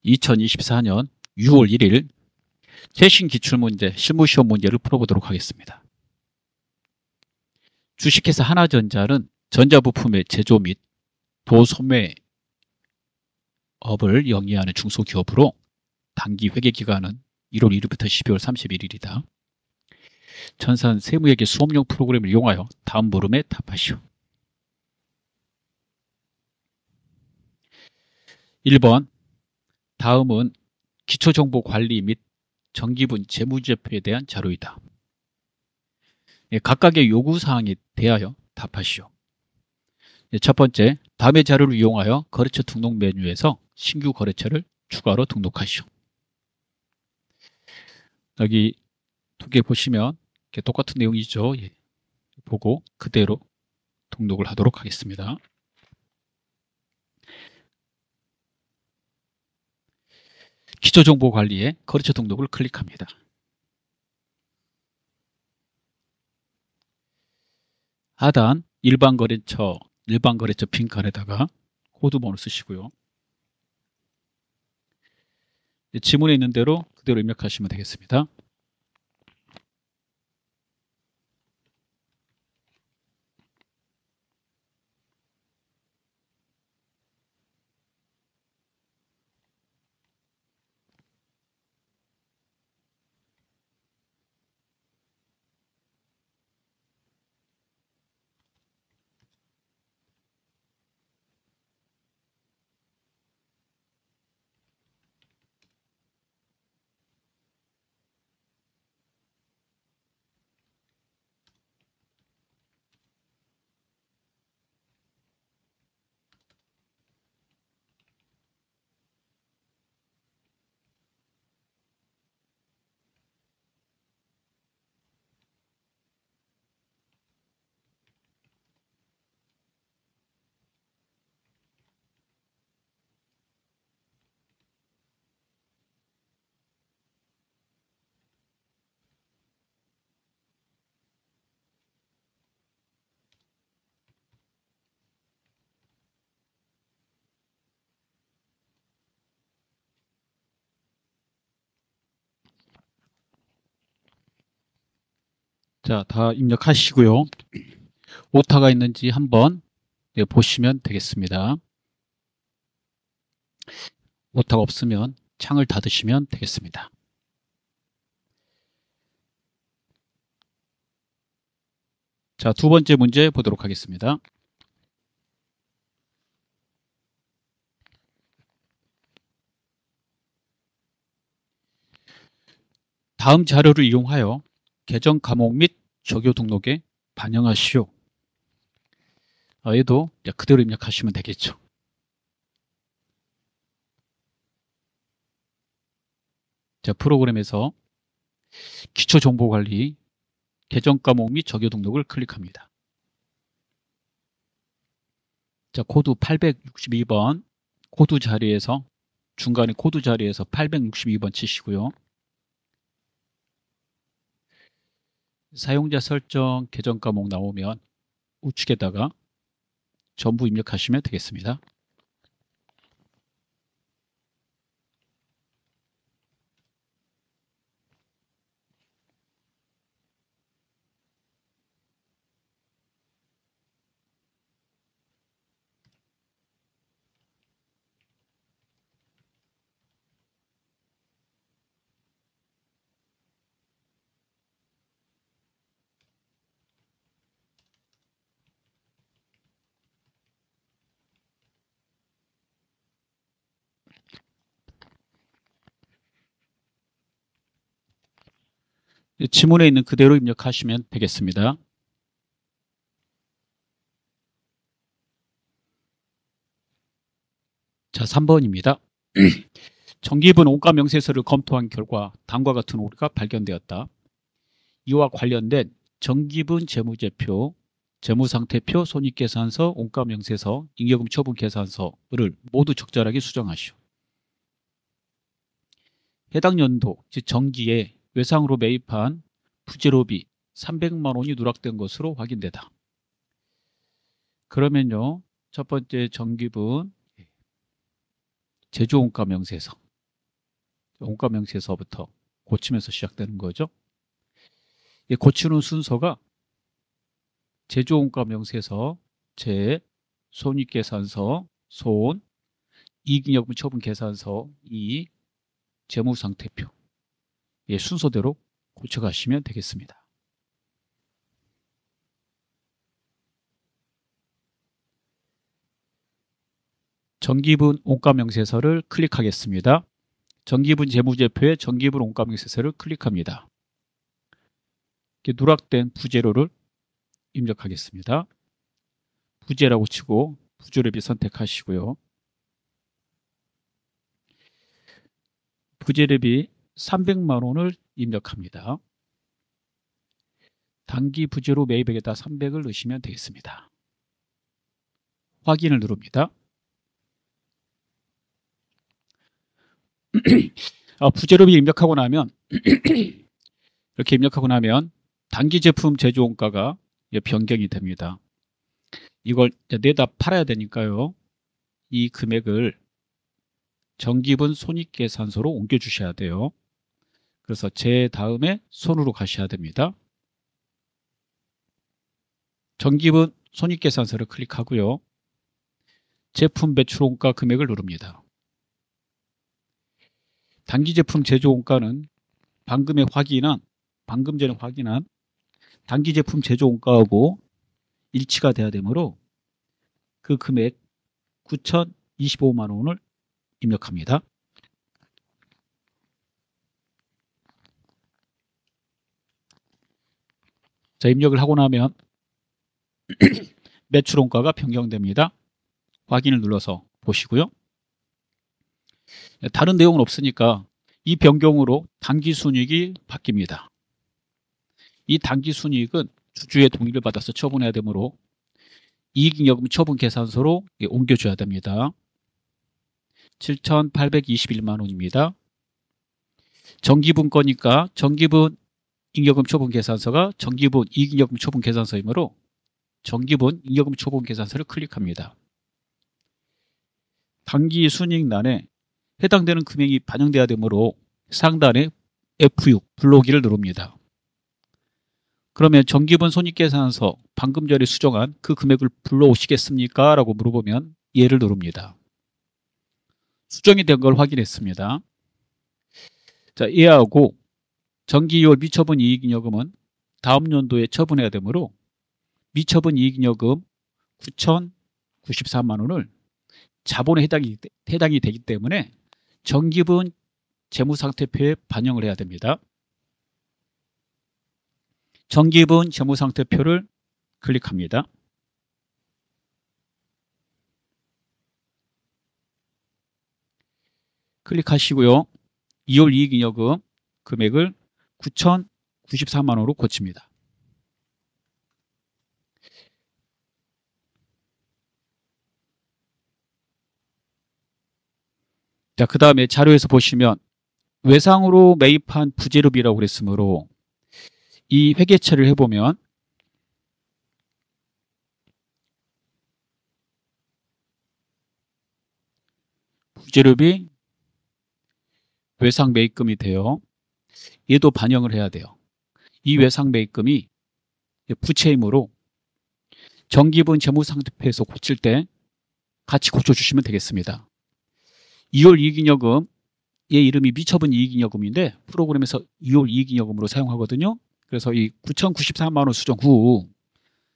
2024년 6월 1일 최신 기출문제 실무시험 문제를 풀어보도록 하겠습니다. 주식회사 하나전자는 전자부품의 제조 및 도소매업을 영위하는 중소기업으로 단기 회계기간은 1월 1일부터 12월 31일이다. 전산 세무회계 수업용 프로그램을 이용하여 다음 물음에 답하시오. 1번 다음은 기초정보관리 및 정기분 재무제표에 대한 자료이다. 각각의 요구사항에 대하여 답하시오. 첫 번째, 다음의 자료를 이용하여 거래처 등록 메뉴에서 신규 거래처를 추가로 등록하시오. 여기 두 개 보시면 똑같은 내용이죠. 보고 그대로 등록을 하도록 하겠습니다. 기초정보관리에 거래처 등록을 클릭합니다. 하단 일반 거래처 빈칸에다가 코드번호 쓰시고요. 지문에 있는 대로 그대로 입력하시면 되겠습니다. 자, 다 입력하시고요. 오타가 있는지 한번 보시면 되겠습니다. 오타가 없으면 창을 닫으시면 되겠습니다. 자, 두 번째 문제 보도록 하겠습니다. 다음 자료를 이용하여 계정 감옥 및 적요 등록에 반영하시오. 얘도 그대로 입력하시면 되겠죠. 자, 프로그램에서 기초정보관리 계정 감옥 및 적요 등록을 클릭합니다. 자, 코드 862번 코드 자리에서 중간에 코드 자리에서 862번 치시고요. 사용자 설정 계정 과목 나오면 우측에다가 전부 입력하시면 되겠습니다. 지문에 있는 그대로 입력하시면 되겠습니다. 자, 3번입니다. 정기분 원가 명세서를 검토한 결과 다음과 같은 오류가 발견되었다. 이와 관련된 정기분 재무제표, 재무상태표, 손익계산서, 원가 명세서, 잉여금 처분 계산서를 모두 적절하게 수정하시오. 해당 연도, 즉 정기에 외상으로 매입한 부재료비 300만 원이 누락된 것으로 확인되다. 그러면요, 첫 번째 정기분 제조원가 명세서 원가 명세서부터 고치면서 시작되는 거죠. 이 고치는 순서가 제조원가 명세서, 손익계산서, 이익잉여금 처분 계산서, 재무상태표. 순서대로 고쳐가시면 되겠습니다. 정기분 원가명세서를 클릭하겠습니다. 정기분 재무제표에 정기분 원가명세서를 클릭합니다. 이렇게 누락된 부재료를 입력하겠습니다. 부재라고 치고 부조랩이 선택하시고요. 부재료비 300만 원을 입력합니다. 단기 부재료 매입액에다 300을 넣으시면 되겠습니다. 확인을 누릅니다. 부재료비 입력하고 나면 이렇게 입력하고 나면 단기 제품 제조 원가가 변경이 됩니다. 이걸 내다 팔아야 되니까요. 이 금액을 정기분 손익계산서로 옮겨 주셔야 돼요. 그래서 제 다음에 손으로 가셔야 됩니다. 정기분 손익계산서를 클릭하고요. 제품 배출원가 금액을 누릅니다. 단기 제품 제조 원가는 방금 전에 확인한 단기 제품 제조 원가하고 일치가 돼야 되므로 그 금액 9,025만 원을 입력합니다. 자, 입력을 하고 나면 매출원가가 변경됩니다. 확인을 눌러서 보시고요. 다른 내용은 없으니까 이 변경으로 당기순이익이 바뀝니다. 이 당기순이익은 주주의 동의를 받아서 처분해야 되므로 이익잉여금 처분 계산서로 옮겨줘야 됩니다. 7,821만 원입니다. 정기분 거니까 정기분 잉여금 처분 계산서가 정기분 이익잉여금 처분 계산서이므로 정기분 잉여금 처분 계산서를 클릭합니다. 당기순이익란에 해당되는 금액이 반영돼야 되므로 상단에 F6 불러오기를 누릅니다. 그러면 정기분 손익계산서 방금 전에 수정한 그 금액을 불러오시겠습니까? 라고 물어보면 예를 누릅니다. 수정이 된 걸 확인했습니다. 자, 예하고 정기 2월 미처분 이익잉여금은 다음 연도에 처분해야 되므로 미처분 이익잉여금 9,094만 원을 자본에 해당이 되기 때문에 정기분 재무상태표에 반영을 해야 됩니다. 정기분 재무상태표를 클릭합니다. 클릭하시고요. 2월 이익잉여금 금액을 9,094만 원으로 고칩니다. 자, 그 다음에 자료에서 보시면 외상으로 매입한 부재료비라고 그랬으므로 이 회계처리를 해보면 부재료비 외상 매입금이 돼요. 얘도 반영을 해야 돼요. 이 외상 매입금이 부채이므로 정기분 재무상태표에서 고칠 때 같이 고쳐주시면 되겠습니다. 2월 이익잉여금 얘 이름이 미처분 이익잉여금인데 프로그램에서 2월 이익잉여금으로 사용하거든요. 그래서 이 9,094만 원 수정 후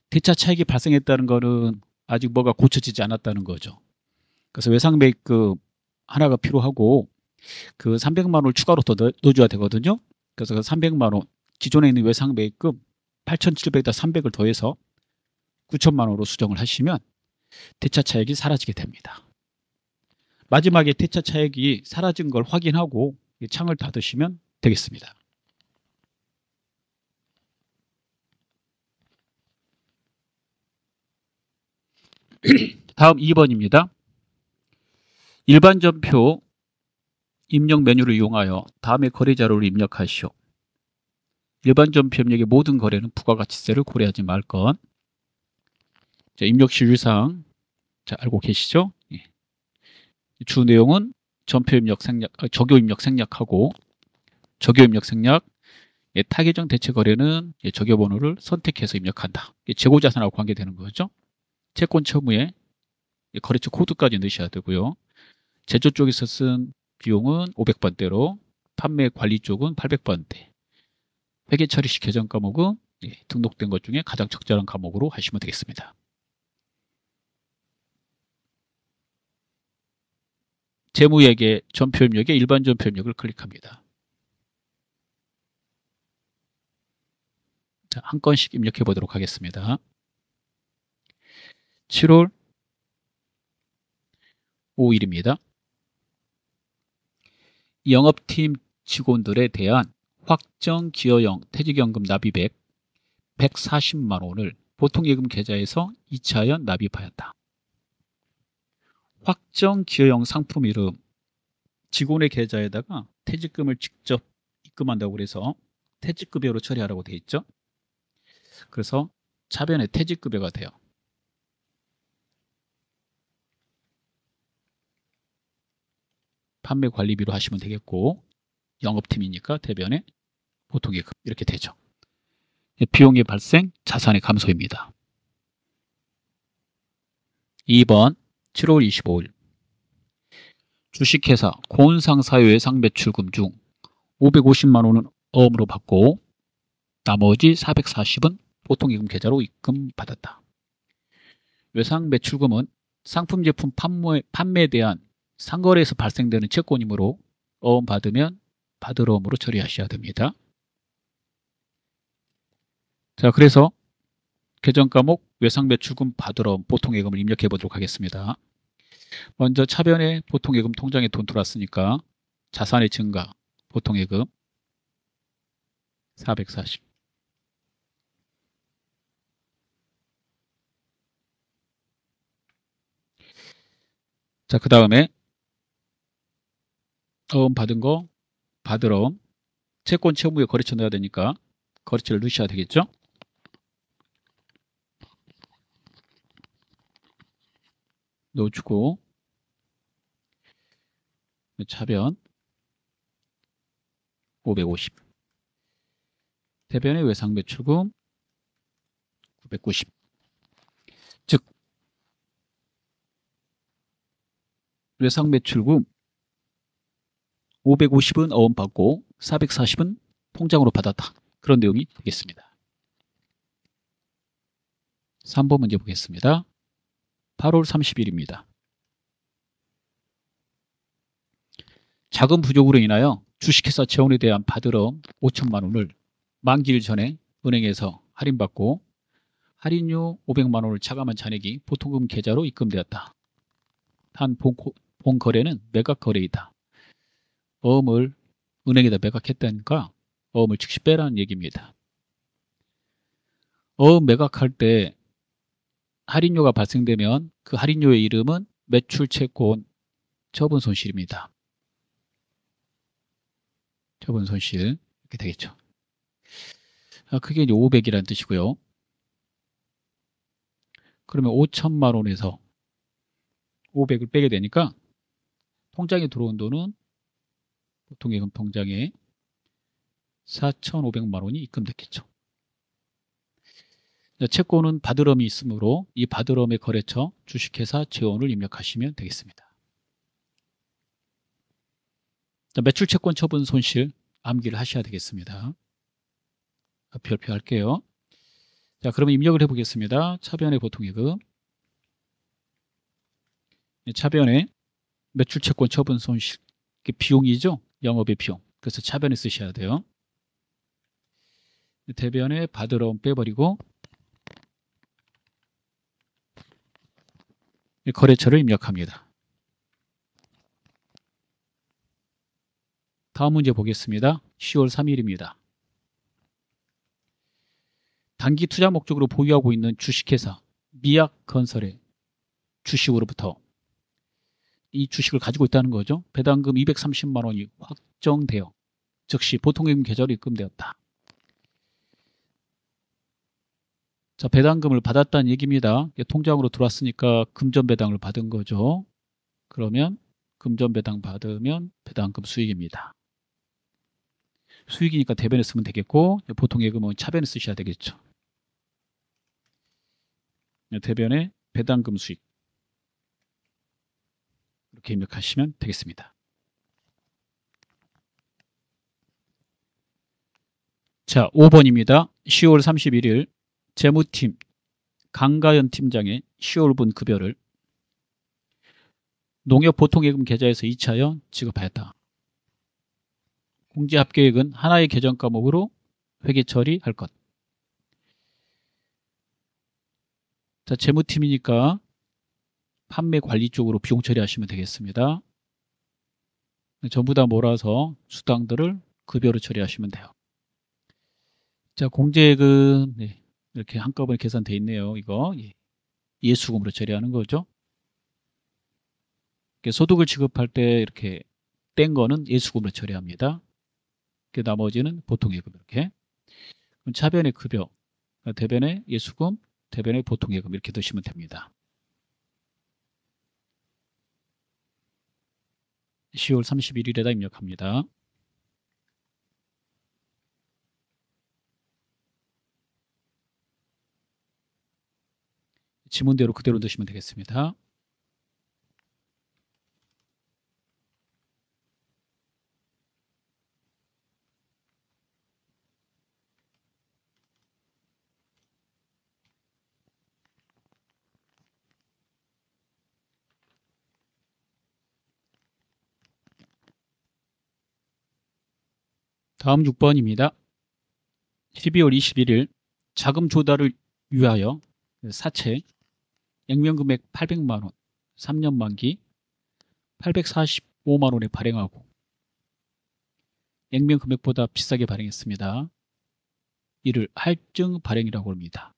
대차 차익이 발생했다는 거는 아직 뭐가 고쳐지지 않았다는 거죠. 그래서 외상 매입금 하나가 필요하고 그 300만 원을 추가로 더 넣어줘야 되거든요. 그래서 그 300만 원 기존에 있는 외상 매입금 8,700에다 300을 더해서 9천만 원으로 수정을 하시면 대차 차익이 사라지게 됩니다. 마지막에 대차 차익이 사라진 걸 확인하고 창을 닫으시면 되겠습니다. 다음 2번입니다. 일반전표 입력 메뉴를 이용하여 다음의 거래 자료를 입력하시오. 일반전표 입력의 모든 거래는 부가가치세를 고려하지 말 것. 자, 입력 시율상 자, 알고 계시죠? 주 내용은 전표입력 생략, 적요입력 생략하고 적요입력 생략, 타계정 대체 거래는 적요번호를 선택해서 입력한다. 재고자산하고 관계되는 거죠. 채권 처무에 거래처 코드까지 넣으셔야 되고요. 제조 쪽에서 쓴 비용은 500번대로, 판매 관리 쪽은 800번대. 회계 처리 시 계정 과목은 등록된 것 중에 가장 적절한 과목으로 하시면 되겠습니다. 재무회계 전표입력에 일반 전표입력을 클릭합니다. 자, 한 건씩 입력해 보도록 하겠습니다. 7월 5일입니다. 영업팀 직원들에 대한 확정 기여형 퇴직연금 납입액 140만 원을 보통예금 계좌에서 2차연 납입하였다. 확정 기여형 상품 이름, 직원의 계좌에다가 퇴직금을 직접 입금한다고 그래서 퇴직급여로 처리하라고 되어 있죠. 그래서 차변에 퇴직급여가 돼요. 판매관리비로 하시면 되겠고, 영업팀이니까 대변에 보통예금 이렇게 되죠. 비용의 발생, 자산의 감소입니다. 2번 7월 25일 주식회사 고은상사의 외상매출금 중 550만 원은 어음으로 받고 나머지 440은 보통예금 계좌로 입금받았다. 외상매출금은 상품 제품 판매에 대한 상거래에서 발생되는 채권이므로 어음 받으면 받을 어음으로 처리하셔야 됩니다. 자, 그래서 계정 과목 외상매출금 받을 어음 보통예금을 입력해 보도록 하겠습니다. 먼저 차변에 보통예금 통장에 돈 들어왔으니까 자산의 증가 보통예금 440. 자, 그 다음에 어음 받은 거 받을 어음, 채권 채무에 거래처 넣어야 되니까 거래처를 넣으셔야 되겠죠. 넣어주고 차변 550, 대변의 외상매출금 990. 즉 외상매출금 550은 어음 받고 440은 통장으로 받았다. 그런 내용이 되겠습니다. 3번 문제 보겠습니다. 8월 30일입니다. 자금 부족으로 인하여 주식회사 재원에 대한 받을 어음 5천만 원을 만기일 전에 은행에서 할인받고 할인료 500만 원을 차감한 잔액이 보통금 계좌로 입금되었다. 단 본 거래는 매각 거래이다. 어음을 은행에다 매각했다니까 어음을 즉시 빼라는 얘기입니다. 어음 매각할 때 할인료가 발생되면 그 할인료의 이름은 매출채권 처분손실입니다. 처분손실 이렇게 되겠죠. 그게 이제 500이라는 뜻이고요. 그러면 5천만 원에서 500을 빼게 되니까 통장에 들어온 돈은 보통예금 통장에 4,500만 원이 입금됐겠죠. 채권은 받을어음이 있으므로 이 받을어음의 거래처 주식회사 재원을 입력하시면 되겠습니다. 매출채권 처분 손실 암기를 하셔야 되겠습니다. 별표 할게요. 자, 그러면 입력을 해보겠습니다. 차변의 보통예금, 차변에 매출채권 처분 손실, 비용이죠. 영업의 비용. 그래서 차변에 쓰셔야 돼요. 대변에 받을어음 빼버리고 거래처를 입력합니다. 다음 문제 보겠습니다. 10월 3일입니다. 단기 투자 목적으로 보유하고 있는 주식회사 미약건설의 주식으로부터 이 주식을 가지고 있다는 거죠. 배당금 230만 원이 확정되어 즉시 보통예금 계좌로 입금되었다. 자, 배당금을 받았다는 얘기입니다. 통장으로 들어왔으니까 금전 배당을 받은 거죠. 그러면 금전 배당 받으면 배당금 수익입니다. 수익이니까 대변에 쓰면 되겠고 보통 예금은 차변에 쓰셔야 되겠죠. 대변에 배당금 수익 이렇게 입력하시면 되겠습니다. 자, 5번입니다. 10월 31일 재무팀 강가연 팀장의 10월분 급여를 농협보통예금 계좌에서 2차여 지급하였다. 공제합계액은 하나의 계정 과목으로 회계 처리할 것. 자, 재무팀이니까 판매 관리 쪽으로 비용 처리하시면 되겠습니다. 전부 다 몰아서 수당들을 급여로 처리하시면 돼요. 자, 공제액은 네, 이렇게 한꺼번에 계산되어 있네요. 이거 예수금으로 처리하는 거죠. 소득을 지급할 때 이렇게 뗀 거는 예수금으로 처리합니다. 나머지는 보통예금 이렇게. 차변의 급여, 대변의 예수금, 대변의 보통예금 이렇게 드시면 됩니다. 10월 31일에다 입력합니다. 지문대로 그대로 넣으시면 되겠습니다. 다음 6번입니다. 12월 21일 자금 조달을 위하여 사채 액면금액 800만원 3년 만기 845만원에 발행하고 액면금액보다 비싸게 발행했습니다. 이를 할증 발행이라고 합니다.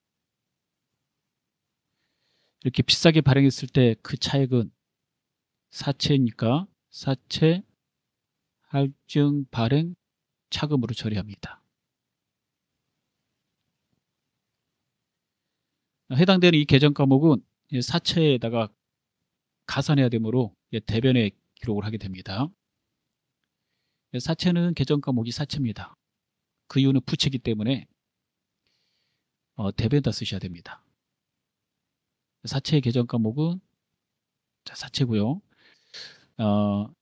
이렇게 비싸게 발행했을 때 그 차액은 사채니까 사채 할증 발행 차금으로 처리합니다. 해당되는 이 계정 과목은 사채에다가 가산해야 되므로 대변에 기록을 하게 됩니다. 사채는 계정 과목이 사채입니다. 그 이유는 부채이기 때문에 대변에다 쓰셔야 됩니다. 사채의 계정 과목은 사채고요.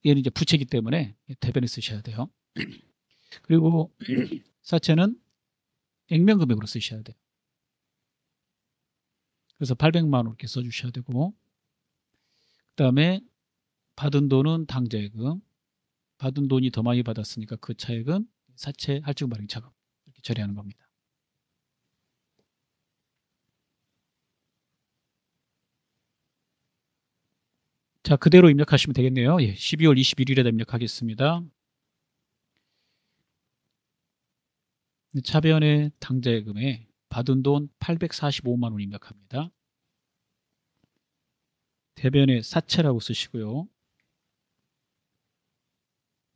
얘는 이제 부채이기 때문에 대변에 쓰셔야 돼요. 그리고 사채는 액면금액으로 쓰셔야 돼요. 그래서 800만 원 이렇게 써주셔야 되고, 그 다음에 받은 돈은 당좌예금, 받은 돈이 더 많이 받았으니까 그 차액은 사채 할증 발행 차금 이렇게 처리하는 겁니다. 자, 그대로 입력하시면 되겠네요. 12월 21일에다 입력하겠습니다. 차변의 당좌예금에 받은 돈 845만 원 입력합니다. 대변에 사채라고 쓰시고요.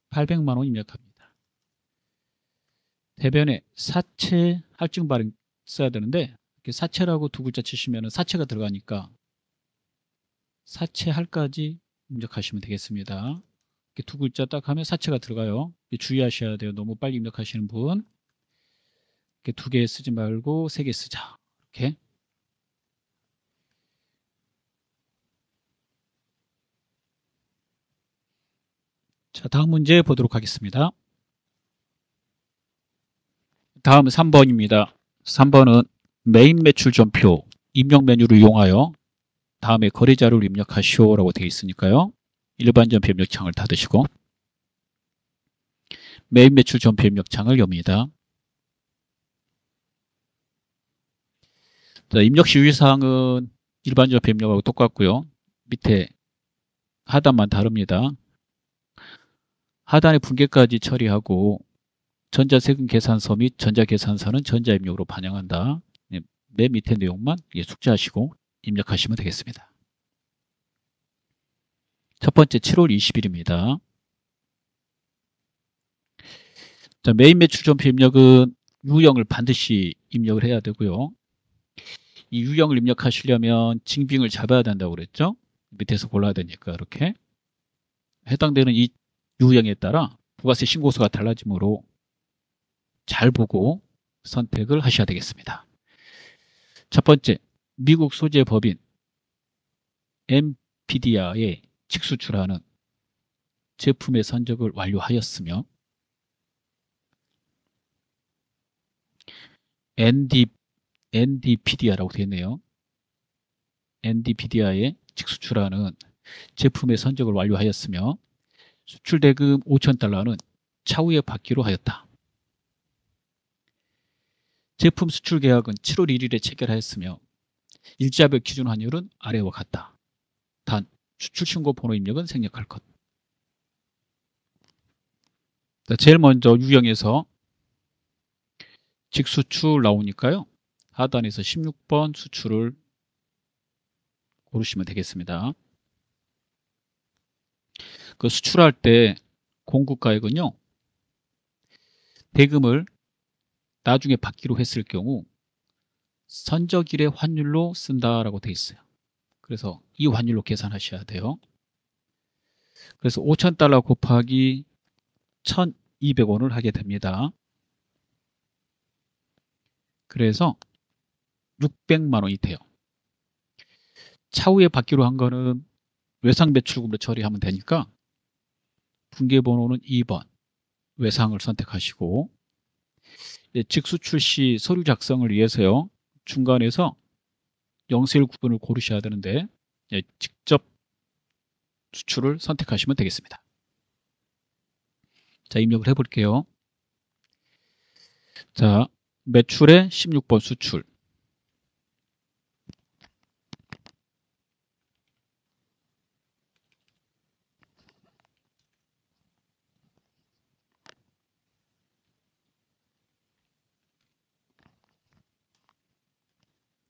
800만 원 입력합니다. 대변에 사채 할증 발행 써야 되는데 이렇게 사채라고 두 글자 치시면 사채가 들어가니까 사채할까지 입력하시면 되겠습니다. 이렇게 두 글자 딱 하면 사채가 들어가요. 주의하셔야 돼요. 너무 빨리 입력하시는 분. 이렇게 두 개 쓰지 말고 세 개 쓰자. 이렇게. 자, 다음 문제 보도록 하겠습니다. 다음은 3번입니다. 3번은 메인 매출 전표 입력 메뉴를 이용하여 다음에 거래자료를 입력하시오 라고 되어 있으니까요. 일반 전표 입력창을 닫으시고 메인 매출 전표 입력창을 엽니다. 자, 입력 시유사항은 일반 전표 입력하고 똑같고요. 밑에 하단만 다릅니다. 하단의 분계까지 처리하고 전자세금 계산서 및 전자계산서는 전자입력으로 반영한다. 맨 밑에 내용만 숙지하시고 입력하시면 되겠습니다. 첫 번째 7월 20일입니다. 자, 메인 매출 전표 입력은 유형을 반드시 입력을 해야 되고요. 이 유형을 입력하시려면 징빙을 잡아야 된다고 그랬죠. 밑에서 골라야 되니까 이렇게 해당되는 이 유형에 따라 부가세 신고서가 달라지므로 잘 보고 선택을 하셔야 되겠습니다. 첫 번째, 미국 소재 법인 엔비디아에 직수출하는 제품의 선적을 완료하였으며 NDPD라고 되어 있네요. NDPD에 직수출하는 제품의 선적을 완료하였으며 수출 대금 5,000달러는 차후에 받기로 하였다. 제품 수출 계약은 7월 1일에 체결하였으며 일자별 기준 환율은 아래와 같다. 단 수출 신고 번호 입력은 생략할 것. 제일 먼저 유형에서 직수출 나오니까요. 하단에서 16번 수출을 고르시면 되겠습니다. 그 수출할 때 공급가액은요. 대금을 나중에 받기로 했을 경우 선적일의 환율로 쓴다라고 되어 있어요. 그래서 이 환율로 계산하셔야 돼요. 그래서 5,000달러 곱하기 1,200원을 하게 됩니다. 그래서 600만 원이 돼요. 차후에 받기로 한 거는 외상 매출금으로 처리하면 되니까 분계번호는 2번 외상을 선택하시고 직수출 시 서류 작성을 위해서요. 중간에서 영세율 구분을 고르셔야 되는데 직접 수출을 선택하시면 되겠습니다. 자, 입력을 해볼게요. 자, 매출의 16번 수출.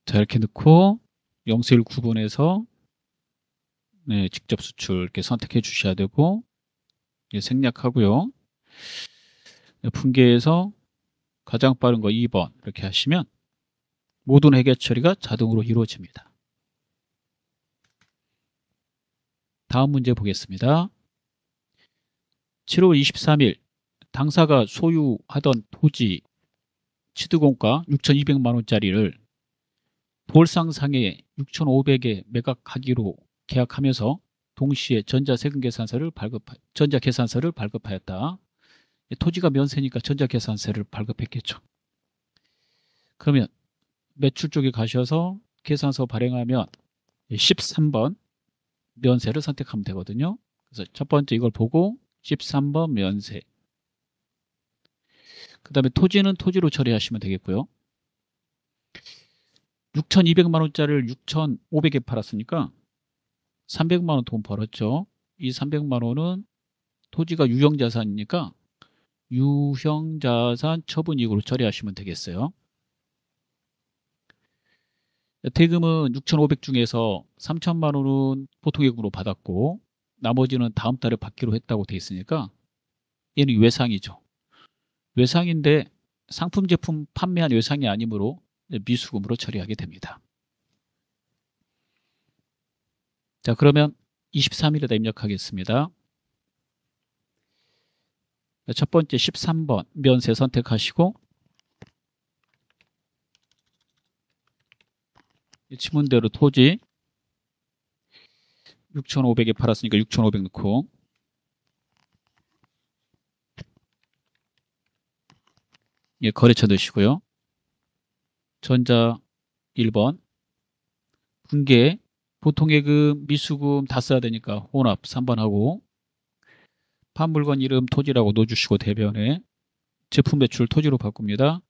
자, 이렇게 넣고 영세율 구분해서 직접 수출 이렇게 선택해 주셔야 되고 생략하고요. 분계에서 가장 빠른 거 2번 이렇게 하시면 모든 회계 처리가 자동으로 이루어집니다. 다음 문제 보겠습니다. 7월 23일 당사가 소유하던 토지 취득원가 6,200만 원짜리를 돌상상에 6,500에 매각하기로 계약하면서 동시에 전자계산서를 발급하였다. 토지가 면세니까 전자계산서를 발급했겠죠. 그러면 매출 쪽에 가셔서 계산서 발행하면 13번 면세를 선택하면 되거든요. 그래서 첫 번째 이걸 보고 13번 면세. 그 다음에 토지는 토지로 처리하시면 되겠고요. 6,200만 원짜리를 6,500에 팔았으니까 300만 원 돈 벌었죠. 이 300만 원은 토지가 유형자산이니까 유형자산 처분이익으로 처리하시면 되겠어요. 대금은 6,500 중에서 3천만 원은 보통예금으로 받았고 나머지는 다음 달에 받기로 했다고 돼 있으니까 얘는 외상이죠. 외상인데 상품 제품 판매한 외상이 아니므로 미수금으로 처리하게 됩니다. 자, 그러면 23일에다 입력하겠습니다. 첫 번째 13번 면세 선택하시고 지문대로 토지 6,500에 팔았으니까 6,500 넣고 거래처 넣으시고요. 전자 1번 분계 보통예금 미수금 다 써야 되니까 혼합 3번 하고 판물건 이름 토지라고 넣어주시고 대변에 제품 매출 토지로 바꿉니다.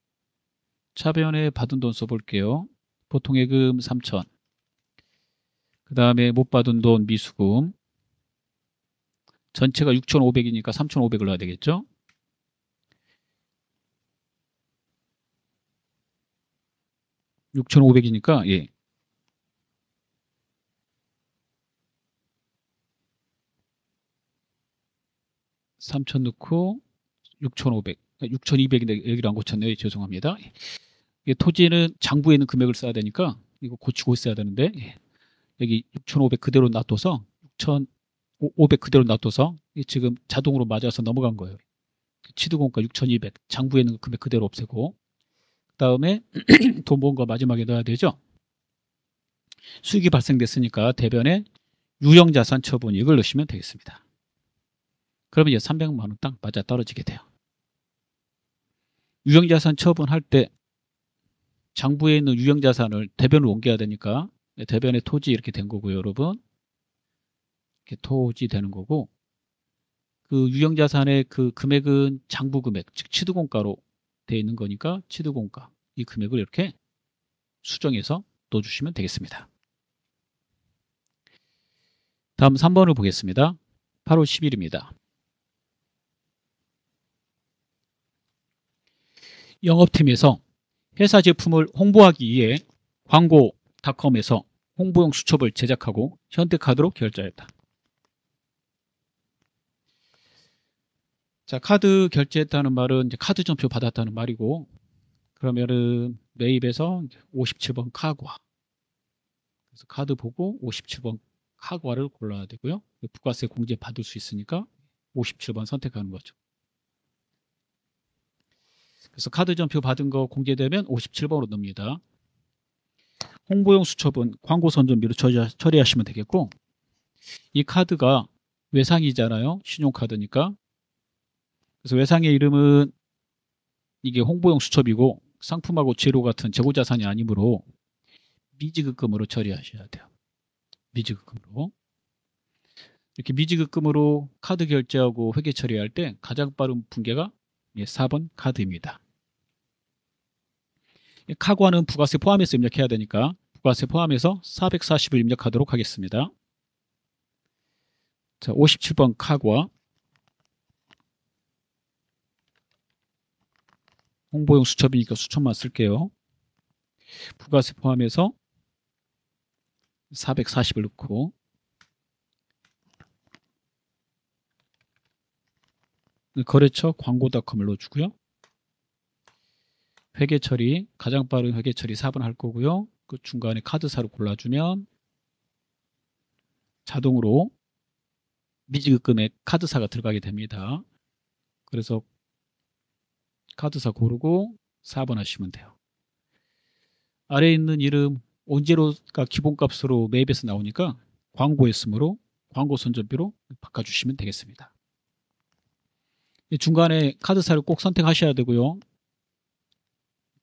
차변에 받은 돈 써볼게요. 보통예금 3천 그 다음에 못 받은 돈 미수금 전체가 6,500이니까 3,500을 넣어야 되겠죠. (6,500이니까) 예. 3,000 넣고 6,500 6,200인데 여기를 안 고쳤네요. 죄송합니다. 토지는 장부에 있는 금액을 써야 되니까 이거 고치고 있어야 되는데 여기 6,500 그대로 놔둬서 500 그대로 놔둬서 지금 자동으로 맞아서 넘어간 거예요. 취득원가 6,200 장부에 있는 금액 그대로 없애고, 그 다음에 돈 모은 거 마지막에 넣어야 되죠. 수익이 발생됐으니까 대변에 유형자산 처분 이걸 넣으시면 되겠습니다. 그러면 이제 300만 원 딱 맞아 떨어지게 돼요. 유형자산 처분할 때 장부에 있는 유형자산을 대변으로 옮겨야 되니까 대변에 토지 이렇게 된 거고요, 여러분. 이렇게 토지 되는 거고, 그 유형자산의 그 금액은 장부 금액, 즉 취득원가로 되어 있는 거니까 취득원가 이 금액을 이렇게 수정해서 넣어주시면 되겠습니다. 다음 3번을 보겠습니다. 8월 10일입니다. 영업팀에서 회사 제품을 홍보하기 위해 광고닷컴에서 홍보용 수첩을 제작하고 현대카드로 결제했다. 자, 카드 결제했다는 말은 이제 카드 점표 받았다는 말이고, 그러면은 매입에서 57번 카구화. 그래서 카드 보고 57번 카구화를 골라야 되고요. 부가세 공제 받을 수 있으니까 57번 선택하는 거죠. 그래서 카드 점표 받은 거 공제되면 57번으로 넣습니다. 홍보용 수첩은 광고 선전비로 처리하시면 되겠고, 이 카드가 외상이잖아요. 신용카드니까. 그래서 외상의 이름은 이게 홍보용 수첩이고 상품하고 재료 같은 재고자산이 아니므로 미지급금으로 처리하셔야 돼요. 미지급금으로. 이렇게 미지급금으로 카드 결제하고 회계 처리할 때 가장 빠른 분계가 4번 카드입니다. 카구화는 부가세 포함해서 입력해야 되니까 부가세 포함해서 440을 입력하도록 하겠습니다. 자, 57번 카구화. 홍보용 수첩이니까 수첩만 쓸게요. 부가세 포함해서 440을 넣고, 거래처 광고닷컴을 넣어주고요. 회계 처리, 가장 빠른 회계 처리 4번 할 거고요. 그 중간에 카드사를 골라주면 자동으로 미지급금액 카드사가 들어가게 됩니다. 그래서 카드사 고르고 4번 하시면 돼요. 아래에 있는 이름 온제로가 기본값으로 매입에서 나오니까 광고했으므로 광고 선전비로 바꿔주시면 되겠습니다. 중간에 카드사를 꼭 선택하셔야 되고요.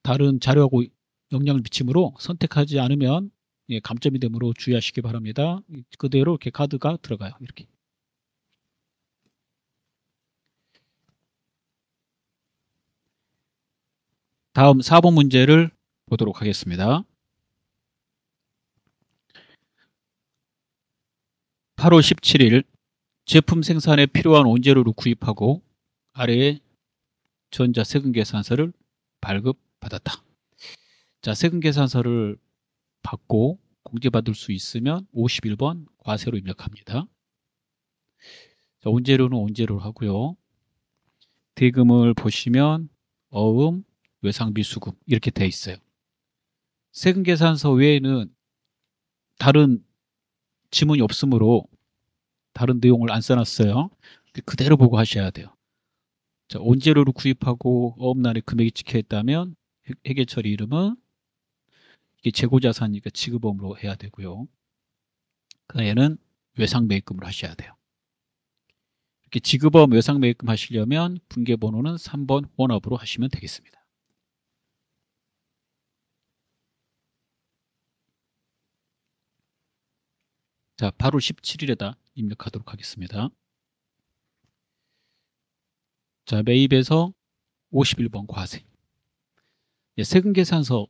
다른 자료하고 영향을 미치므로 선택하지 않으면 감점이 되므로 주의하시기 바랍니다. 그대로 이렇게 카드가 들어가요. 이렇게. 다음 4번 문제를 보도록 하겠습니다. 8월 17일 제품 생산에 필요한 원재료를 구입하고 아래에 전자세금계산서를 발급받았다. 자, 세금계산서를 받고 공제받을 수 있으면 51번 과세로 입력합니다. 자, 원재료는 원재료로 하고요. 대금을 보시면 어음, 외상비 수급 이렇게 돼 있어요. 세금계산서 외에는 다른 지문이 없으므로 다른 내용을 안 써놨어요. 그대로 보고 하셔야 돼요. 자, 원재료를 구입하고 어음란에 금액이 찍혀 있다면 회계처리 이름은 이게 재고자산이니까 지급업으로 해야 되고요. 그 얘는 외상매입금으로 하셔야 돼요. 이렇게 지급업 외상매입금 하시려면 분계번호는 3번 원업으로 하시면 되겠습니다. 자, 8월 17일에다 입력하도록 하겠습니다. 자, 매입에서 51번 과세. 세금계산서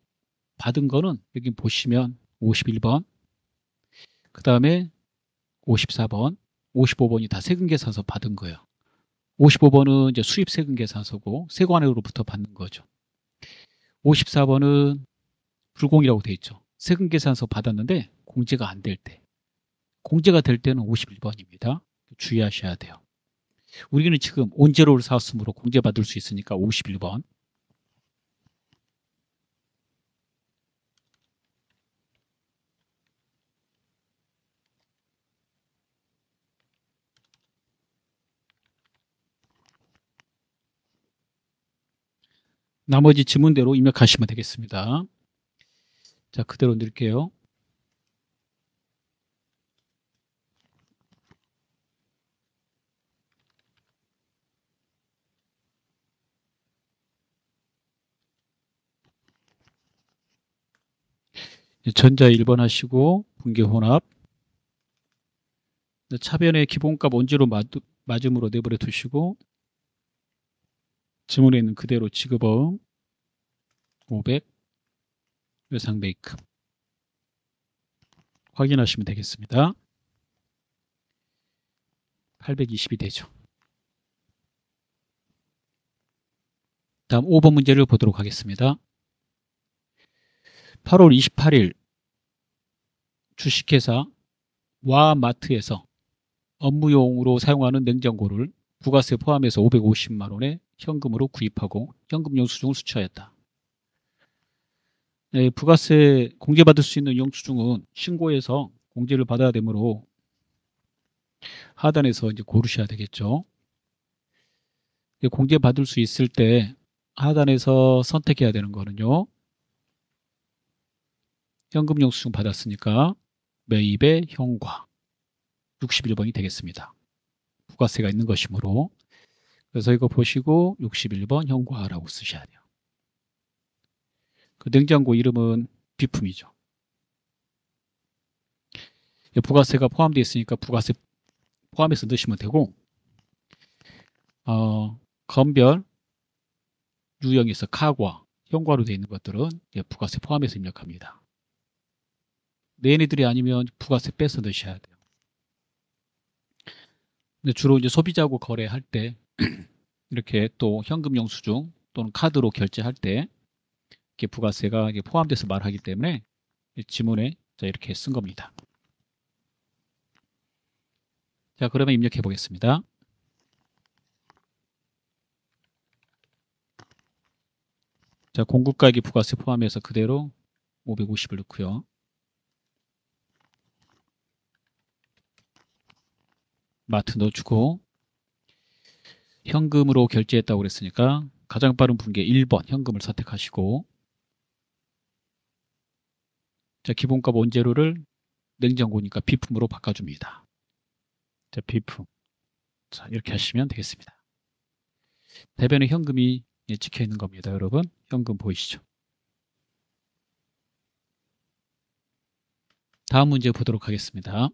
받은 거는 여기 보시면 51번, 그 다음에 54번, 55번이 다 세금계산서 받은 거예요. 55번은 이제 수입세금계산서고 세관으로부터 받는 거죠. 54번은 불공이라고 돼 있죠. 세금계산서 받았는데 공제가 안 될 때. 공제가 될 때는 51번입니다. 주의하셔야 돼요. 우리는 지금 온제로를 사왔으므로 공제받을 수 있으니까 51번. 나머지 지문대로 입력하시면 되겠습니다. 자, 그대로 넣을게요. 전자 1번 하시고 분계 혼합. 차변의 기본값 원지로 맞음으로 내버려 두시고 지문에 있는 그대로 지급어 500 외상 메이크 확인하시면 되겠습니다. 820이 되죠. 다음 5번 문제를 보도록 하겠습니다. 8월 28일 주식회사 와마트에서 업무용으로 사용하는 냉장고를 부가세 포함해서 550만 원에 현금으로 구입하고 현금 영수증을 수취하였다. 네, 부가세 공제받을 수 있는 영수증은 신고해서 공제를 받아야 되므로 하단에서 이제 고르셔야 되겠죠. 공제받을 수 있을 때 하단에서 선택해야 되는 거는요. 현금 영수증 받았으니까 매입의 현과 61번이 되겠습니다. 부가세가 있는 것이므로. 그래서 이거 보시고 61번 현과라고 쓰셔야 돼요. 그 냉장고 이름은 비품이죠. 부가세가 포함되어 있으니까 부가세 포함해서 넣으시면 되고 건별, 유형에서 카과, 현과로 되어 있는 것들은 부가세 포함해서 입력합니다. 얘네들이 아니면 부가세 빼서 넣으셔야 돼요. 근데 주로 이제 소비자하고 거래할 때 이렇게 또 현금 영수증 또는 카드로 결제할 때 이렇게 부가세가 포함돼서 말하기 때문에 지문에 이렇게 쓴 겁니다. 자, 그러면 입력해 보겠습니다. 자, 공급가액이 부가세 포함해서 그대로 550을 넣고요. 마트 넣어주고 현금으로 결제했다고 그랬으니까 가장 빠른 분계 1번 현금을 선택하시고 자, 기본값 원재료를 냉장고니까 비품으로 바꿔줍니다. 자, 비품. 자, 이렇게 하시면 되겠습니다. 대변에 현금이 찍혀 있는 겁니다. 여러분, 현금 보이시죠? 다음 문제 보도록 하겠습니다.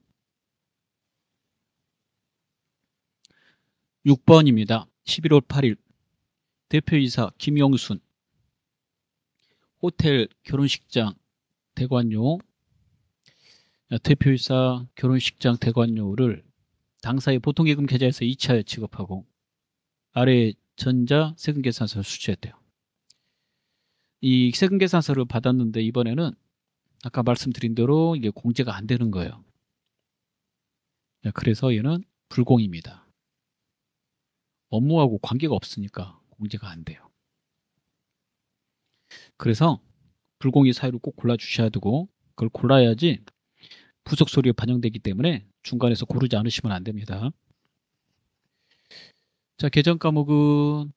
6번입니다. 11월 8일 대표이사 김영순 호텔 결혼식장 대관료 대표이사 결혼식장 대관료를 당사의 보통예금 계좌에서 2차에 지급하고 아래 전자 세금계산서를 수취했대요. 이 세금계산서를 받았는데 이번에는 아까 말씀드린 대로 이게 공제가 안 되는 거예요. 그래서 얘는 불공입니다. 업무하고 관계가 없으니까 공제가 안 돼요. 그래서 불공의 사유를 꼭 골라주셔야 되고 그걸 골라야지 부속 서류에 반영되기 때문에 중간에서 고르지 않으시면 안 됩니다. 자, 계정 과목은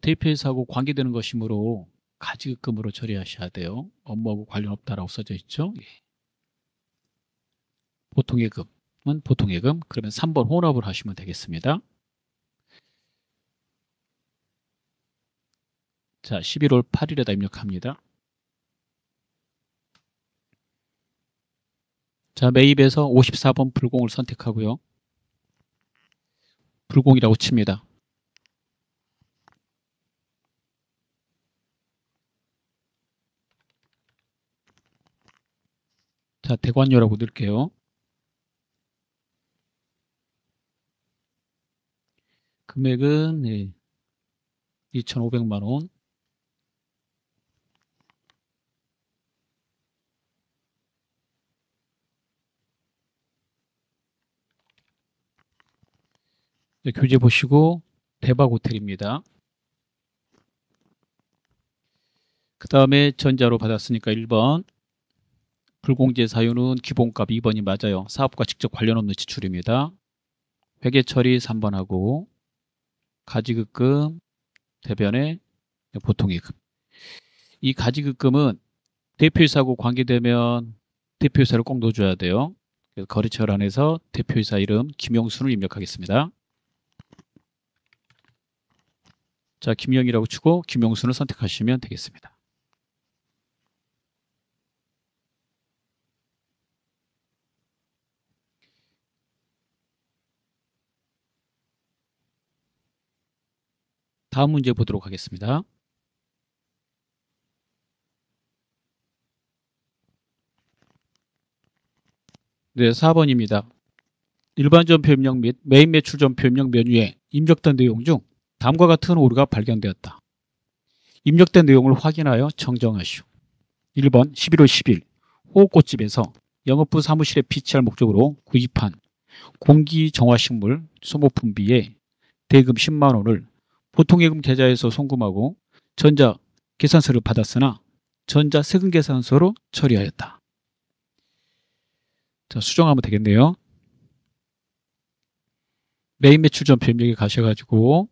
대표이사하고 관계되는 것이므로 가지급금으로 처리하셔야 돼요. 업무하고 관련 없다라고 써져 있죠. 예. 보통예금은 보통예금. 그러면 3번 혼합을 하시면 되겠습니다. 자, 11월 8일에다 입력합니다. 자, 매입에서 54번 불공을 선택하고요. 불공이라고 칩니다. 자, 대관료라고 넣을게요. 금액은 2,500만 원. 교재 보시고 대박호텔입니다. 그 다음에 전자로 받았으니까 1번 불공제 사유는 기본값 2번이 맞아요. 사업과 직접 관련 없는 지출입니다. 회계 처리 3번 하고 가지급금 대변에 보통예금. 이 가지급금은 대표이사하고 관계되면 대표이사를 꼭 넣어줘야 돼요. 그래서 거래처란에서 대표이사 이름 김영순을 입력하겠습니다. 자, 김영이라고 치고 김영순을 선택하시면 되겠습니다. 다음 문제 보도록 하겠습니다. 네, 4번입니다. 일반 전표 입력 및 메인 매출 전표 입력 메뉴에 입력된 내용 중 다음과 같은 오류가 발견되었다. 입력된 내용을 확인하여 정정하시오. 1번 11월 10일 호흡꽃집에서 영업부 사무실에 비치할 목적으로 구입한 공기정화식물 소모품비에 대금 10만 원을 보통예금 계좌에서 송금하고 전자 계산서를 받았으나 전자 세금 계산서로 처리하였다. 자, 수정하면 되겠네요. 메인 매출 전표 입력에 가셔가지고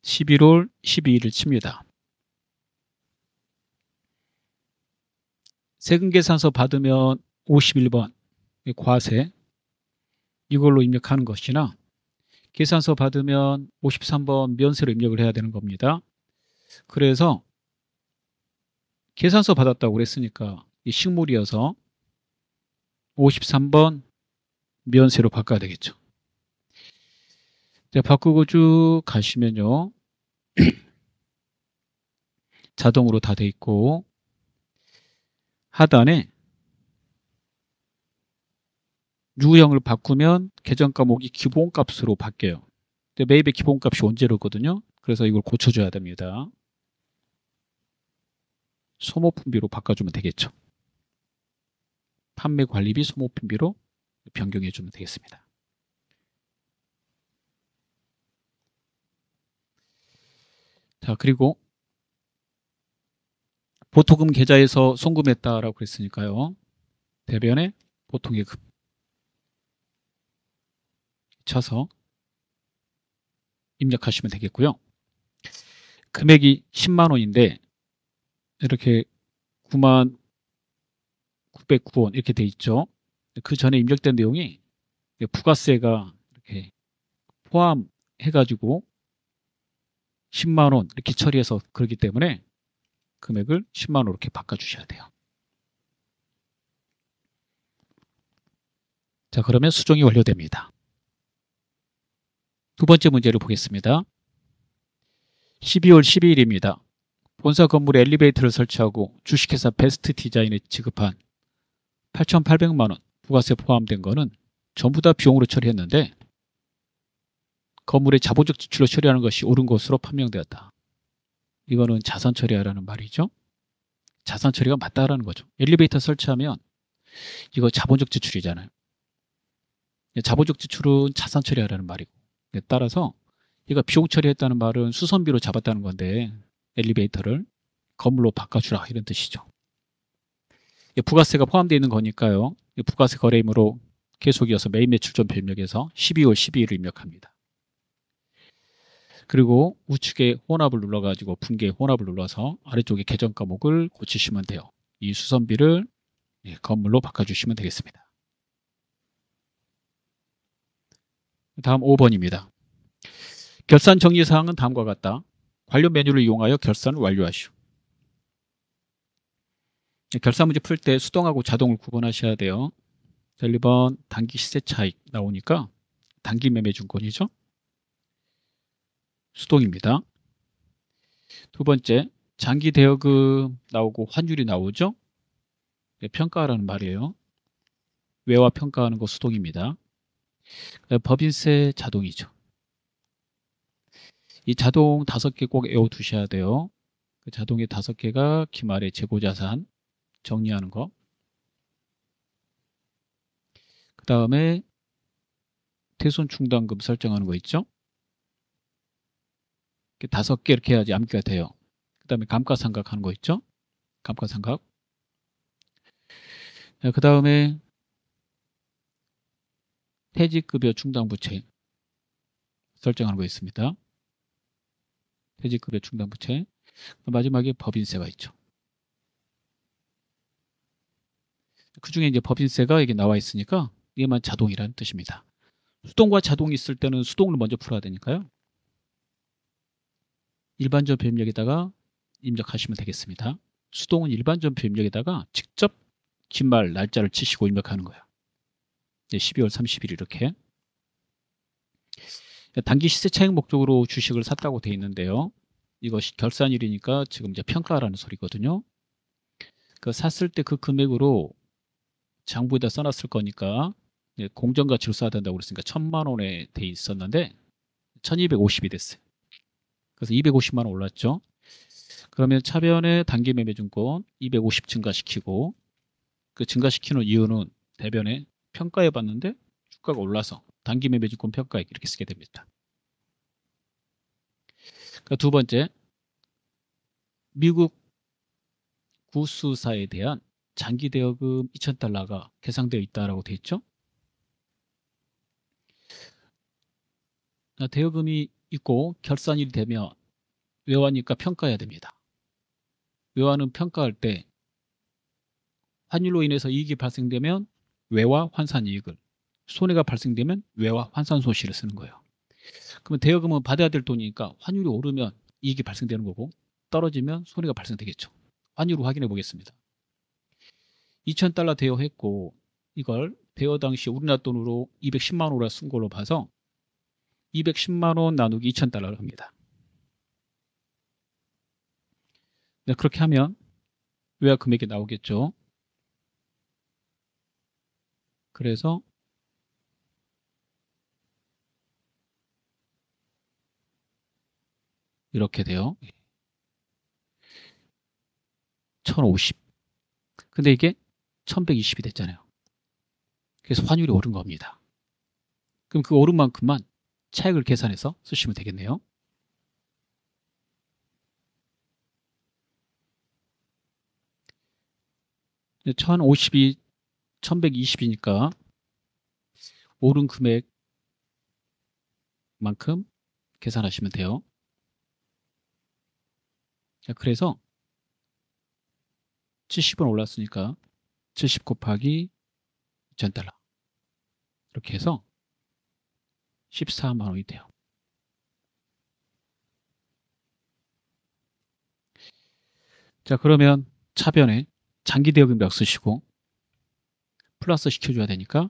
11월 12일을 칩니다. 세금 계산서 받으면 51번 과세 이걸로 입력하는 것이나 계산서 받으면 53번 면세로 입력을 해야 되는 겁니다. 그래서 계산서 받았다고 그랬으니까 이 식물이어서 53번 면세로 바꿔야 되겠죠. 바꾸고 쭉 가시면요. 자동으로 다 돼 있고 하단에 유형을 바꾸면 계정 과목이 기본값으로 바뀌어요. 매입의 기본값이 원재료거든요. 그래서 이걸 고쳐줘야 됩니다. 소모품비로 바꿔주면 되겠죠. 판매관리비 소모품비로 변경해주면 되겠습니다. 자, 그리고 보통금 계좌에서 송금했다라고 그랬으니까요. 대변에 보통예금 쳐서 입력하시면 되겠고요. 금액이 10만 원인데 이렇게 9만 909원 이렇게 돼 있죠. 그 전에 입력된 내용이 부가세가 이렇게 포함해가지고 10만 원 이렇게 처리해서 그렇기 때문에 금액을 10만 원으로 이렇게 바꿔주셔야 돼요. 자, 그러면 수정이 완료됩니다. 두 번째 문제를 보겠습니다. 12월 12일입니다. 본사 건물에 엘리베이터를 설치하고 주식회사 베스트 디자인에 지급한 8,800만 원 부가세 포함된 거는 전부 다 비용으로 처리했는데 건물의 자본적 지출로 처리하는 것이 옳은 것으로 판명되었다. 이거는 자산 처리하라는 말이죠. 자산 처리가 맞다라는 거죠. 엘리베이터 설치하면 이거 자본적 지출이잖아요. 자본적 지출은 자산 처리하라는 말이고 따라서 이거 비용 처리했다는 말은 수선비로 잡았다는 건데 엘리베이터를 건물로 바꿔주라 이런 뜻이죠. 부가세가 포함되어 있는 거니까요. 부가세 거래이므로 계속 이어서 메인 매출 전표 입력에서 12월 12일을 입력합니다. 그리고 우측에 혼합을 눌러가지고 분기에 혼합을 눌러서 아래쪽에 계정 과목을 고치시면 돼요. 이 수선비를 건물로 바꿔주시면 되겠습니다. 다음 5번입니다. 결산 정리사항은 다음과 같다. 관련 메뉴를 이용하여 결산을 완료하시오. 결산 문제 풀 때 수동하고 자동을 구분하셔야 돼요. 1번 단기 시세 차익 나오니까 단기 매매 증권이죠. 수동입니다. 두 번째 장기 대여금 나오고 환율이 나오죠. 평가하라는 말이에요. 외화 평가하는 거 수동입니다. 법인세 자동이죠. 이 자동 5개 꼭 외워두셔야 돼요. 그 자동의 5개가 기말의 재고자산 정리하는 거. 그 다음에 퇴손 충당금 설정하는 거 있죠. 5개 이렇게 해야지 암기가 돼요. 그 다음에 감가상각 하는 거 있죠. 감가상각. 그 다음에 퇴직급여 충당부채 설정하는 거 있습니다. 퇴직급여 충당부채. 마지막에 법인세가 있죠. 그 중에 이제 법인세가 여기 나와 있으니까 이게만 자동이라는 뜻입니다. 수동과 자동이 있을 때는 수동을 먼저 풀어야 되니까요. 일반전표 입력에다가 입력하시면 되겠습니다. 수동은 일반전표 입력에다가 직접 긴말 날짜를 치시고 입력하는 거예요. 12월 30일 이렇게. 단기 시세 차익 목적으로 주식을 샀다고 돼 있는데요. 이것이 결산일이니까 지금 이제 평가라는 소리거든요. 그 샀을 때 그 금액으로 장부에다 써놨을 거니까 공정가치로 써야 된다고 그랬으니까 1,000만 원에 돼 있었는데 1,250이 됐어요. 그래서 250만 원 올랐죠. 그러면 차변에 단기매매증권 250 증가시키고, 그 증가시키는 이유는 대변에 평가해 봤는데 주가가 올라서 단기매매증권 평가액 이렇게 쓰게 됩니다. 그러니까 두 번째, 미국 구수사에 대한 장기 대여금 2,000달러가 계상되어 있다라고 되어 있죠. 대여금이 있고 결산일이 되면 외환이니까 평가해야 됩니다. 외환은 평가할 때 환율로 인해서 이익이 발생되면 외화 환산 이익을, 손해가 발생되면 외화 환산 소시를 쓰는 거예요. 그러면 대여금은 받아야 될 돈이니까 환율이 오르면 이익이 발생되는 거고 떨어지면 손해가 발생되겠죠. 환율을 확인해 보겠습니다. 2,000달러 대여했고 이걸 대여 당시 우리나라 돈으로 210만 원으로 쓴 걸로 봐서 210만 원 나누기 2,000달러를 합니다. 네, 그렇게 하면 외화 금액이 나오겠죠. 그래서 이렇게 돼요. 1,050. 근데 이게 1,120이 됐잖아요. 그래서 환율이 오른 겁니다. 그럼 그 오른 만큼만 차익을 계산해서 쓰시면 되겠네요. 네, 1,050이 1,120이니까 오른 금액만큼 계산하시면 돼요. 자, 그래서 70원 올랐으니까 70 곱하기 2,000달러 이렇게 해서 14만 원이 돼요. 자, 그러면 차변에 장기 대여금 몇 쓰시고 플러스 시켜줘야 되니까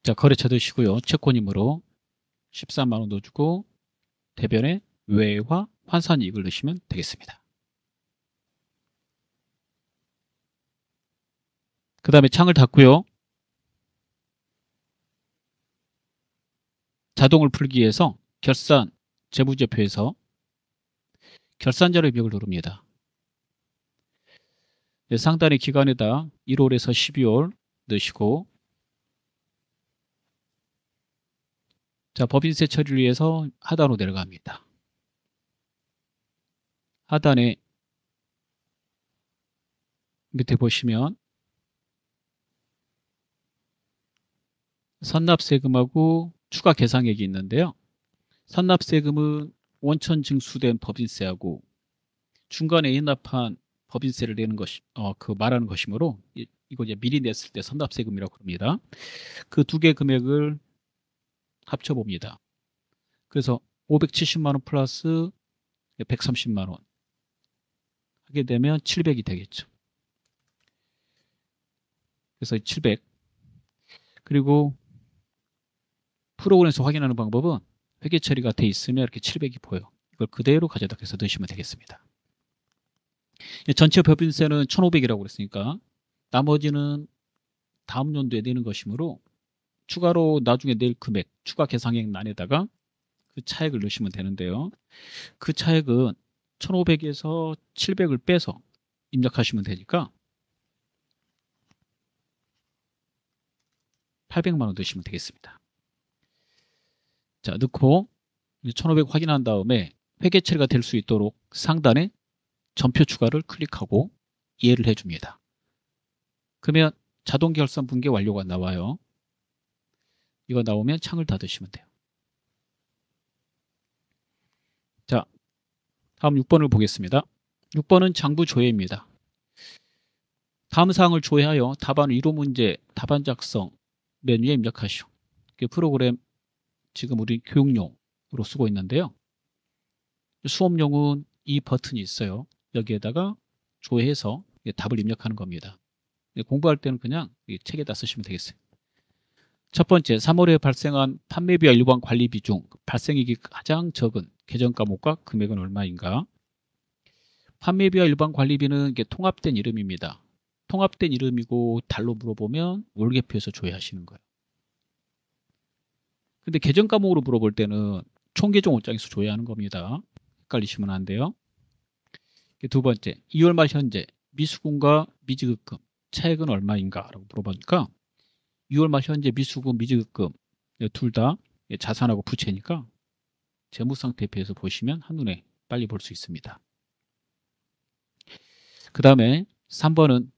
자, 거래처 드시고요. 채권임으로 14만 원 넣어주고 대변에 외화 환산 이익을 넣으시면 되겠습니다. 그 다음에 창을 닫고요. 자동을 풀기 위해서 결산 재무제표에서 결산자료 입력을 누릅니다. 네, 상단의 기간에다 1월에서 12월 넣으시고, 자, 법인세 처리를 위해서 하단으로 내려갑니다. 하단에 밑에 보시면 선납세금하고 추가 계상액이 있는데요. 선납세금은 원천 징수된 법인세하고 중간에 인납한 법인세를 내는 것이 그 말하는 것이므로 이거 이제 미리 냈을 때 선납세금이라고 합니다. 그 두 개 금액을 합쳐 봅니다. 그래서 570만 원 플러스 130만 원 하게 되면 700이 되겠죠. 그래서 700. 그리고 프로그램에서 확인하는 방법은 회계 처리가 돼 있으면 이렇게 700이 보여요. 이걸 그대로 가져다 해서 넣으시면 되겠습니다. 전체 법인세는 1,500이라고 그랬으니까 나머지는 다음 연도에 내는 것이므로 추가로 나중에 낼 금액, 추가 계상액 란에다가 그 차액을 넣으시면 되는데요. 그 차액은 1,500에서 700을 빼서 입력하시면 되니까 800만 원 넣으시면 되겠습니다. 자, 넣고 1,500 확인한 다음에 회계 처리가 될 수 있도록 상단에 전표 추가를 클릭하고 이해를 해줍니다. 그러면 자동 결산 분계 완료가 나와요. 이거 나오면 창을 닫으시면 돼요. 자, 다음 6번을 보겠습니다. 6번은 장부 조회입니다. 다음 사항을 조회하여 답안 위로 문제, 답안 작성 메뉴에 입력하시오. 프로그램 지금 우리 교육용으로 쓰고 있는데요. 수업용은 이 버튼이 있어요. 여기에다가 조회해서 답을 입력하는 겁니다. 공부할 때는 그냥 책에다 쓰시면 되겠어요. 첫 번째, 3월에 발생한 판매비와 일반 관리비 중 발생액이 가장 적은 계정 과목과 금액은 얼마인가? 판매비와 일반 관리비는 이게 통합된 이름입니다. 통합된 이름이고 달로 물어보면 월계표에서 조회하시는 거예요. 근데 계정 과목으로 물어볼 때는 총계정 옷장에서 조회하는 겁니다. 헷갈리시면 안 돼요. 두 번째, 2월 말 현재 미수금과 미지급금 차액은 얼마인가? 라고 물어보니까 6월 말 현재 미수금, 미지급금 둘 다 자산하고 부채니까 재무상태표에서 보시면 한눈에 빨리 볼 수 있습니다. 그 다음에 3번은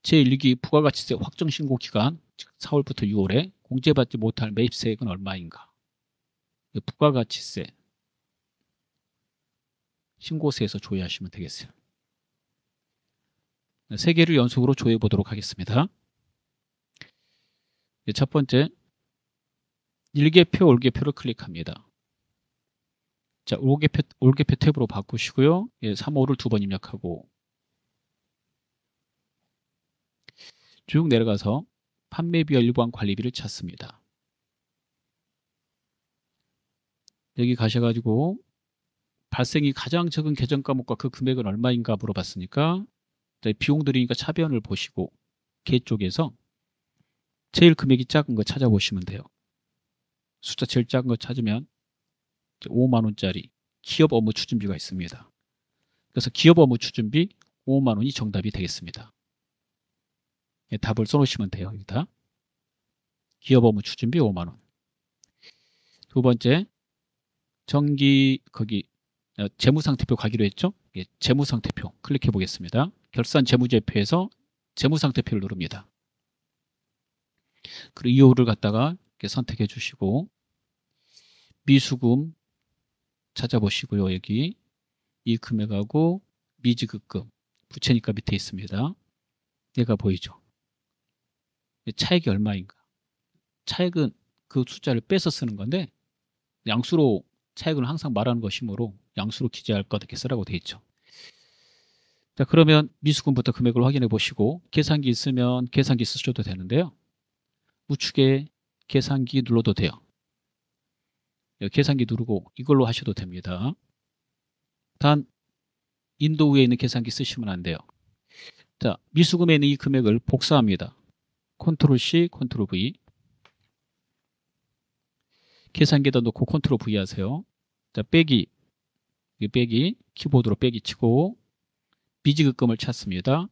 제1기 부가가치세 확정신고 기간, 즉 4월부터 6월에 공제받지 못할 매입세액은 얼마인가? 부가가치세 신고세에서 조회하시면 되겠어요. 세 개를 연속으로 조회해 보도록 하겠습니다. 첫 번째, 일개표, 월계표를 클릭합니다. 자, 월계표 탭으로 바꾸시고요. 3, 5를 두 번 입력하고 쭉 내려가서 판매비와 일반 관리비를 찾습니다. 여기 가셔가지고 발생이 가장 적은 계정 과목과 그 금액은 얼마인가 물어봤으니까 비용 들이니까 차변을 보시고 개 쪽에서 제일 금액이 작은 거 찾아보시면 돼요. 숫자 제일 작은 거 찾으면 5만 원짜리 기업 업무 추진비가 있습니다. 그래서 기업 업무 추진비 5만 원이 정답이 되겠습니다. 답을 써놓으시면 돼요. 여기다 기업 업무 추진비 5만 원. 두 번째, 정기 거기 재무상태표 가기로 했죠? 재무상태표 클릭해 보겠습니다. 결산 재무제표에서 재무상태표를 누릅니다. 그리고 2호를 갖다가 이렇게 선택해 주시고 미수금 찾아보시고요. 여기 이 금액하고 미지급금 부채니까 밑에 있습니다. 얘가 보이죠? 차액이 얼마인가? 차액은 그 숫자를 빼서 쓰는 건데 양수로 차액을 항상 말하는 것이므로 양수로 기재할 것 이렇게 쓰라고 되어 있죠. 자, 그러면 미수금부터 금액을 확인해 보시고 계산기 있으면 계산기 쓰셔도 되는데요. 우측에 계산기 눌러도 돼요. 계산기 누르고 이걸로 하셔도 됩니다. 단 인도 위에 있는 계산기 쓰시면 안 돼요. 자, 미수금에 있는 이 금액을 복사합니다. 컨트롤 C, 컨트롤 V. 계산기에다 놓고 컨트롤 V 하세요. 자, 빼기 키보드로 빼기 치고 미지급금을 찾습니다.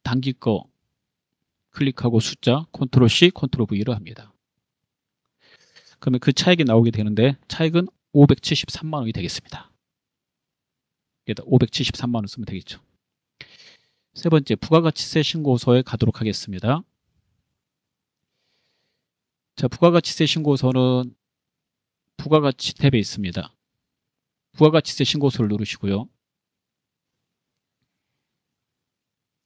단기 거 클릭하고 숫자 컨트롤 C, 컨트롤 V로 합니다. 그러면 그 차액이 나오게 되는데 차액은 573만 원이 되겠습니다. 여기다 573만 원 쓰면 되겠죠. 세 번째, 부가가치세 신고서에 가도록 하겠습니다. 자, 부가가치세 신고서는 부가가치 탭에 있습니다. 부가가치세 신고서를 누르시고요.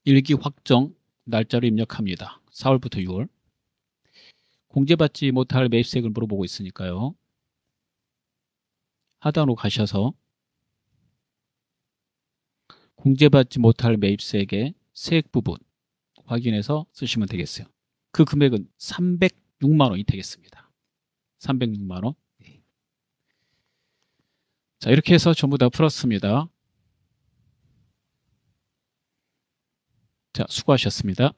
일기 확정 날짜를 입력합니다. 4월부터 6월. 공제받지 못할 매입세액을 물어보고 있으니까요. 하단으로 가셔서 공제받지 못할 매입세액의 세액 부분 확인해서 쓰시면 되겠어요. 그 금액은 306만 원이 되겠습니다. 306만 원. 자, 이렇게 해서 전부 다 풀었습니다. 자, 수고하셨습니다.